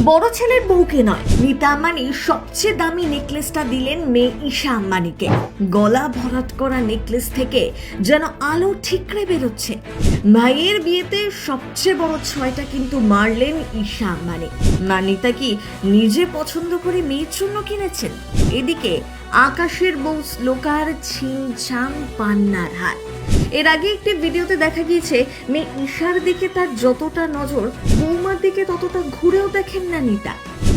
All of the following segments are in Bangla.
বড় ছেলের বউকে নয়, নীতা আম্বানি সবচেয়ে দামি নেকলেসটা দিলেন মেয়ে ঈশা আম্বানিকে। গলা ভরাট করা নেকলেস থেকে যেন আলো ঠিকরে বেরোচ্ছে। ভাইয়ের বিয়েতে সবচেয়ে বড় ছয়টা কিন্তু মারলেন ঈশা আম্বানি। না, নীতা কি নিজে পছন্দ করে মেয়ের জন্য কিনেছেন? এদিকে আকাশের বউ শ্লোকার ছিমছাম পান্নার হার। এর আগে একটি ভিডিওতে দেখা গিয়েছে মেয়ে ঈশার দিকে তার যতটা নজর, বৌমার দিকে ততটা ঘুরেও দেখেন না নীতা।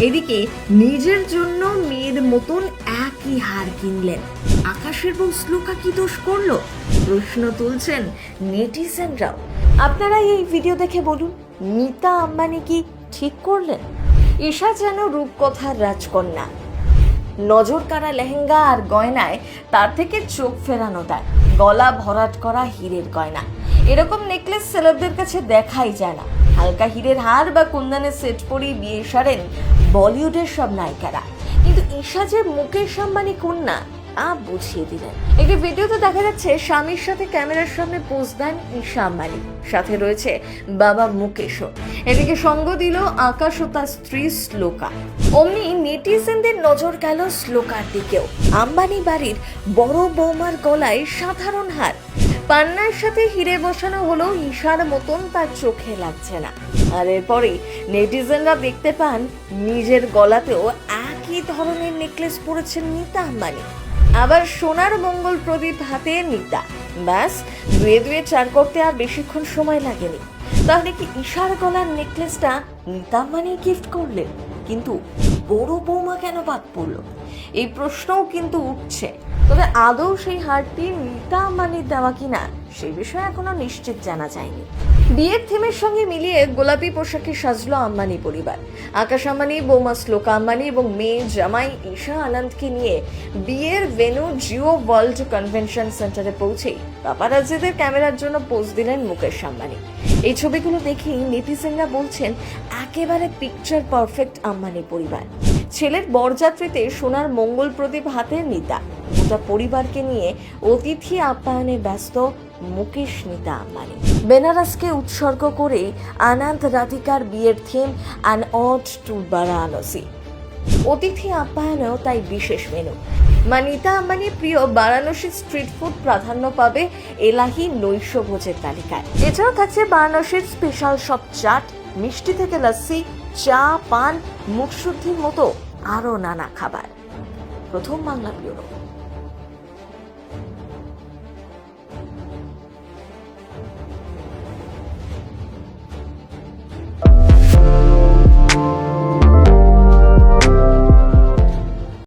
এদিকে নিজের জন্য মেয়ের মতন একই হার কিনলেন। আকাশের বউ শ্লোকা কি দোষ করলো? প্রশ্ন তুলছেন নেটিজেনরাও। আপনারা এই ভিডিও দেখে বলুন, নীতা আম্বানি কি ঠিক করলেন? ঈশা যেন রূপকথার রাজকন্যা, নজর কাড়া লেহেঙ্গা আর গয়নায় তার থেকে চোখ ফেরানো দেয়। গলা ভরাট করা হীরের গয়না, এরকম নেকলেস সেলেবদের কাছে দেখাই যায় না। হালকা হীরের হার বা কুন্দনের সেট পরেই বিয়ে সারেন বলিউডের সব নায়িকারা। কিন্তু ঈশা যে মুকেশ আম্বানি কন্যা বুঝিয়ে দিলেন। একটি ভিডিওতে দেখা যাচ্ছে স্বামীর সাথে ক্যামেরার সামনে পোজ দেন ঈশা আম্বানি, সাথে রয়েছে বাবা মুকেশও। এদিকে সঙ্গ দিল আকাশ ও তার স্ত্রী শ্লোকা। অমনি নেটিজেনদের নজর গেল শ্লোকার দিকেও। আম্বানি বাড়ির বড় বৌমার গলায় সাধারণ হার, পান্নার সাথে হিরে বসানো হলো ঈশার মতন তার চোখে লাগছে না। আর এরপরে নেটিজেনরা দেখতে পান নিজের গলাতেও একই ধরনের নেকলেস পরেছেন নীতা আম্বানি। আবার সোনার মঙ্গল প্রদীপ হাতে নীতা। ব্যাস, দুয়ে দুয়ে চার করতে আর বেশিক্ষণ সময় লাগেনি। তাহলে কি ঈশার গলার নেকলেসটা নীতা আম্বানি গিফট করলেন? কিন্তু বড় বৌমা কেন বাদ পড়লো? এই প্রশ্নও কিন্তু উঠছে। তবে আদৌ সেই হারটি নীতা আম্বানির দেওয়া কিনা সেই বিষয়ে এখনো নিশ্চিত জানা যায়নি। বিয়ের থিমের সঙ্গে মিলিয়ে গোলাপি পোশাকে সাজলো আম্বানি পরিবার। আকাশ আম্বানি, বৌমা শ্লোকা আম্বানি এবং মেয়ে জামাই ঈশা আনন্দকে নিয়ে বিয়ের ভেন্যু জিও ওয়ার্ল্ড কনভেনশন সেন্টারে পৌঁছেই পাপারাজ্জিদের ক্যামেরার জন্য পোজ দিলেন মুকেশ আম্বানি। এই ছবিগুলো দেখেই নেটিজেনরা বলছেন একেবারে পিকচার পারফেক্ট আম্বানি পরিবার। ছেলের বরযাত্রীতে সোনার মঙ্গল প্রদীপ হাতে নীতা। গোটা পরিবারকে নিয়ে অতিথি আপ্যায়নে ব্যস্ত মুকেশ নীতা আম্বানি। বেনারসকে উৎসর্গ করে আনন্দ রাধিকার বিয়ের theme an ode to Varanasi. অতিথি আপ্যায়নেও তাই বিশেষ মেনু। মা নীতা আম্বানির প্রিয় বারাণসী স্ট্রিট ফুড প্রাধান্য পাবে এলাহি নৈশ ভোজের তালিকায়। এছাড়াও থাকছে বারাণসীর স্পেশাল সব চাট, মিষ্টি থেকে লস্যি, চা, পান, মুখশুদ্ধির মতো আরও নানা খাবার। প্রথম বাংলা ব্যুরো।